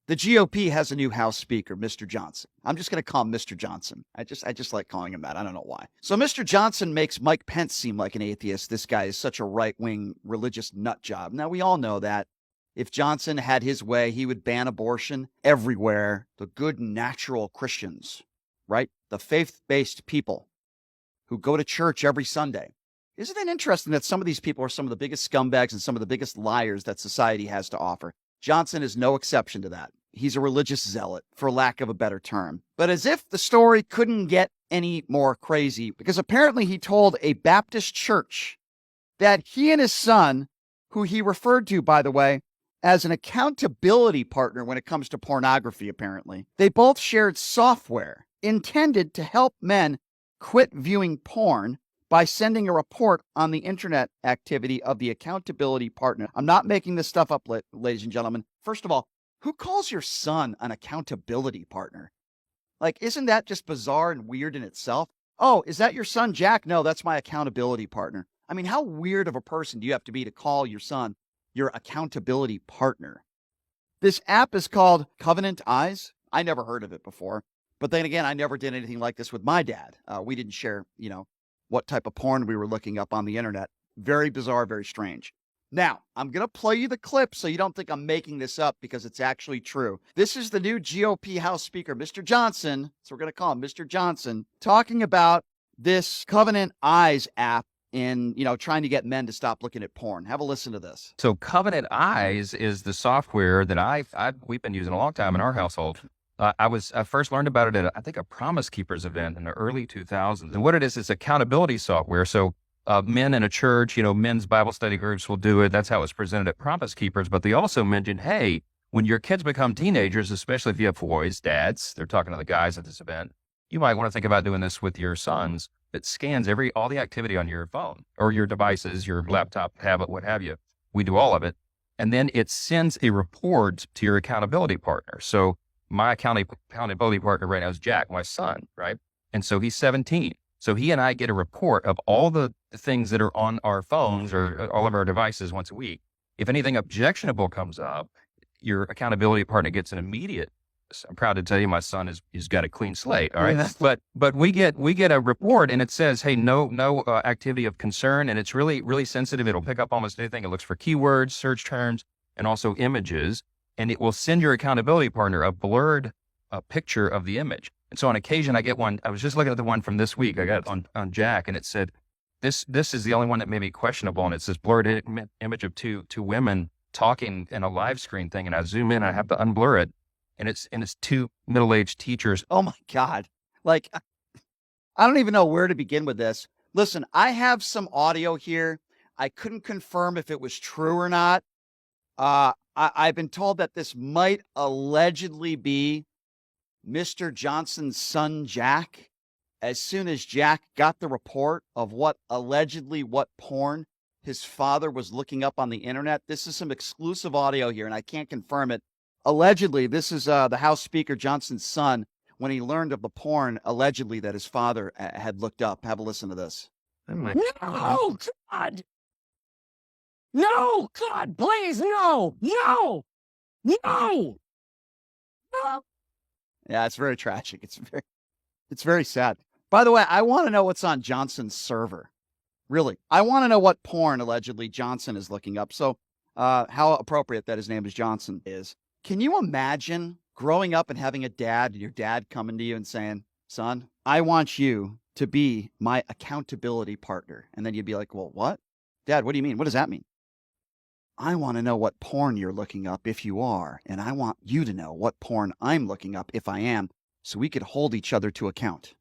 The GOP has a new House Speaker, Mr. Johnson. I'm just going to call him Mr. Johnson. I just like calling him that. I don't know why. So Mr. Johnson makes Mike Pence seem like an atheist. This guy is such a right-wing religious nut job. Now, we all know that if Johnson had his way, he would ban abortion everywhere. The good, natural Christians, right? The faith-based people who go to church every Sunday. Isn't it interesting that some of these people are some of the biggest scumbags and some of the biggest liars that society has to offer? Johnson is no exception to that. He's a religious zealot, for lack of a better term. But as if the story couldn't get any more crazy, because apparently he told a Baptist church that he and his son, who he referred to, by the way, as an accountability partner when it comes to pornography, apparently, they both shared software intended to help men quit viewing porn by sending a report on the internet activity of the accountability partner. I'm not making this stuff up, ladies and gentlemen. First of all, who calls your son an accountability partner? Like, isn't that just bizarre and weird in itself? Oh, is that your son, Jack? No, that's my accountability partner. I mean, how weird of a person do you have to be to call your son your accountability partner? This app is called Covenant Eyes. I never heard of it before. But then again, I never did anything like this with my dad. We didn't share, what type of porn we were looking up on the internet. Very bizarre, very strange. Now, I'm going to play you the clip so you don't think I'm making this up because it's actually true. This is the new GOP House Speaker, Mr. Johnson, so we're going to call him Mr. Johnson, talking about this Covenant Eyes app in, trying to get men to stop looking at porn. Have a listen to this. So Covenant Eyes is the software that we've been using a long time in our household. I first learned about it at, I think, a Promise Keepers event in the early 2000s. And what it is accountability software. So men in a church, men's Bible study groups will do it. That's how it's presented at Promise Keepers. But they also mentioned, hey, when your kids become teenagers, especially if you have boys, dads, they're talking to the guys at this event, you might want to think about doing this with your sons. It scans all the activity on your phone or your devices, your laptop, tablet, what have you. We do all of it. And then it sends a report to your accountability partner. So my accountability partner right now is Jack, my son, right? And so he's 17. So he and I get a report of all the things that are on our phones or all of our devices once a week. If anything objectionable comes up, your accountability partner gets an immediate. I'm proud to tell you, my son he's got a clean slate. All right. Yeah. But we get a report and it says, hey, no activity of concern. And it's really, really sensitive. It'll pick up almost anything. It looks for keywords, search terms, and also images. And it will send your accountability partner a blurred picture of the image. And so on occasion, I get one. I was just looking at the one from this week. I got on Jack, and it said, this is the only one that may be questionable. And it's this blurred image of two women talking in a live screen thing. And I zoom in, I have to unblur it. And it's two middle-aged teachers. Oh, my God. Like, I don't even know where to begin with this. Listen, I have some audio here. I couldn't confirm if it was true or not. I've been told that this might allegedly be Mr. Johnson's son, Jack. As soon as Jack got the report of what porn his father was looking up on the internet, this is some exclusive audio here, and I can't confirm it. Allegedly, this is the House Speaker Johnson's son when he learned of the porn, allegedly, that his father had looked up. Have a listen to this. No, God. No, God, please, no. Yeah, it's very tragic. It's very sad. By the way, I want to know what's on Johnson's server. Really, I want to know what porn allegedly Johnson is looking up. So, how appropriate that his name is Johnson is. Can you imagine growing up and having a dad and your dad coming to you and saying, son, I want you to be my accountability partner. And then you'd be like, well, what? Dad, what do you mean? What does that mean? I want to know what porn you're looking up if you are, and I want you to know what porn I'm looking up if I am, so we could hold each other to account.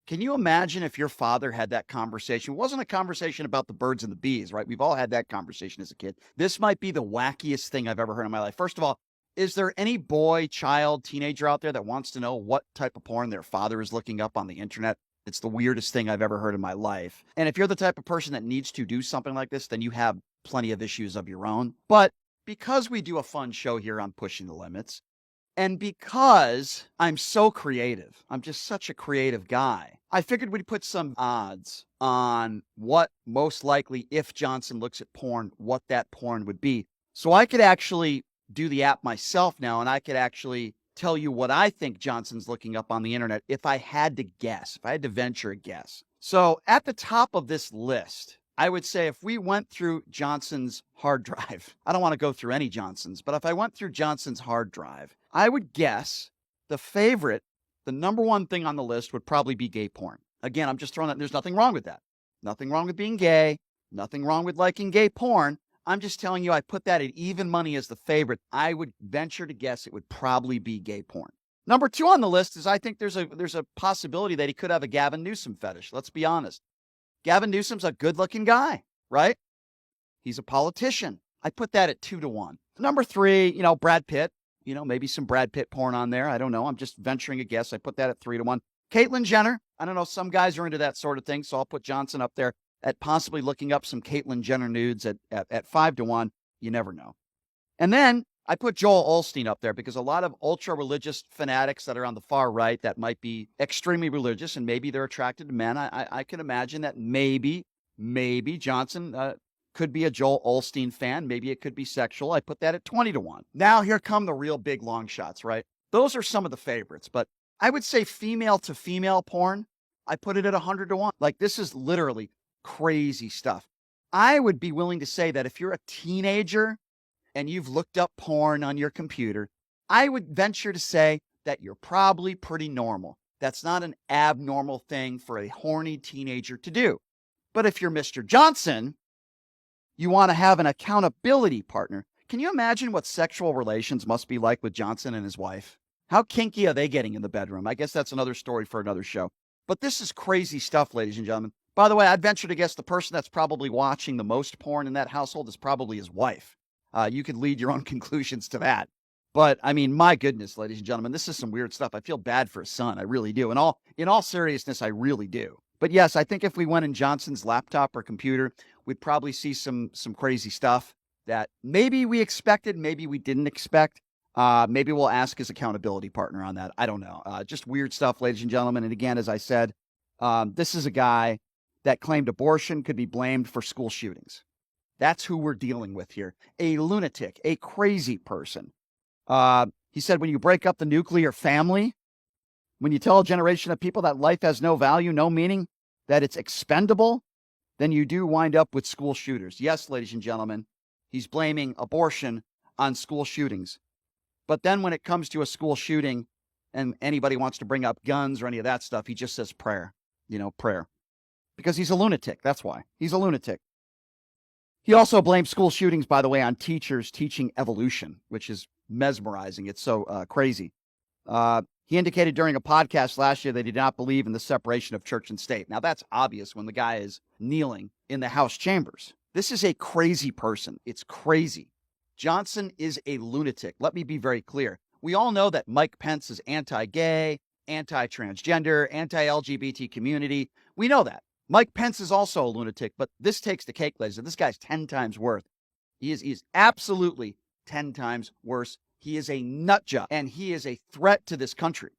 Can you imagine if your father had that conversation? It wasn't a conversation about the birds and the bees, right? We've all had that conversation as a kid. This might be the wackiest thing I've ever heard in my life. First of all, is there any boy, child, teenager out there that wants to know what type of porn their father is looking up on the internet? It's the weirdest thing I've ever heard in my life. And if you're the type of person that needs to do something like this, then you have plenty of issues of your own. But because we do a fun show here on Pushing the Limits, and because I'm so creative, I'm just such a creative guy, I figured we'd put some odds on what most likely, if Johnson looks at porn, what that porn would be. So I could actually do the app myself now, and I could actually tell you what I think Johnson's looking up on the internet if I had to guess, if I had to venture a guess. So at the top of this list, I would say if we went through Johnson's hard drive, I don't want to go through any Johnson's, but if I went through Johnson's hard drive, I would guess the number one thing on the list would probably be gay porn. Again, I'm just throwing that. There's nothing wrong with that. Nothing wrong with being gay. Nothing wrong with liking gay porn. I'm just telling you, I put that at even money as the favorite. I would venture to guess it would probably be gay porn. Number 2 on the list is I think there's a possibility that he could have a Gavin Newsom fetish. Let's be honest. Gavin Newsom's a good-looking guy, right? He's a politician. I put that at 2-1. Number 3, Brad Pitt. Maybe some Brad Pitt porn on there. I don't know. I'm just venturing a guess. I put that at 3-1. Caitlyn Jenner. I don't know. Some guys are into that sort of thing, so I'll put Johnson up there at possibly looking up some Caitlyn Jenner nudes at 5-1. You never know. And then I put Joel Osteen up there because a lot of ultra-religious fanatics that are on the far right that might be extremely religious and maybe they're attracted to men. I can imagine that maybe Johnson could be a Joel Osteen fan. Maybe it could be sexual. I put that at 20-1. Now here come the real big long shots, right? Those are some of the favorites, but I would say female to female porn. I put it at 100-1. Like, this is literally crazy stuff. I would be willing to say that if you're a teenager and you've looked up porn on your computer, I would venture to say that you're probably pretty normal. That's not an abnormal thing for a horny teenager to do. But if you're Mr. Johnson, you want to have an accountability partner. Can you imagine what sexual relations must be like with Johnson and his wife? How kinky are they getting in the bedroom? I guess that's another story for another show. But this is crazy stuff, ladies and gentlemen. By the way, I'd venture to guess the person that's probably watching the most porn in that household is probably his wife. You could lead your own conclusions to that. But, I mean, my goodness, ladies and gentlemen, this is some weird stuff. I feel bad for his son. I really do. In all seriousness, I really do. But yes, I think if we went in Johnson's laptop or computer, we'd probably see some crazy stuff that maybe we expected, maybe we didn't expect. Maybe we'll ask his accountability partner on that. I don't know. Just weird stuff, ladies and gentlemen. And again, as I said, this is a guy that claimed abortion could be blamed for school shootings. That's who we're dealing with here. A lunatic, a crazy person. He said, when you break up the nuclear family, when you tell a generation of people that life has no value, no meaning, that it's expendable, then you do wind up with school shooters. Yes, ladies and gentlemen, he's blaming abortion on school shootings. But then when it comes to a school shooting and anybody wants to bring up guns or any of that stuff, he just says prayer, prayer. Because he's a lunatic. That's why. He's a lunatic. He also blames school shootings, by the way, on teachers teaching evolution, which is mesmerizing. It's so crazy. He indicated during a podcast last year that he did not believe in the separation of church and state. Now, that's obvious when the guy is kneeling in the House chambers. This is a crazy person. It's crazy. Johnson is a lunatic. Let me be very clear. We all know that Mike Pence is anti-gay, anti-transgender, anti-LGBT community. We know that. Mike Pence is also a lunatic, but this takes the cake, ladies. This guy's 10 times worse. He is absolutely 10 times worse. He is a nut job, and he is a threat to this country.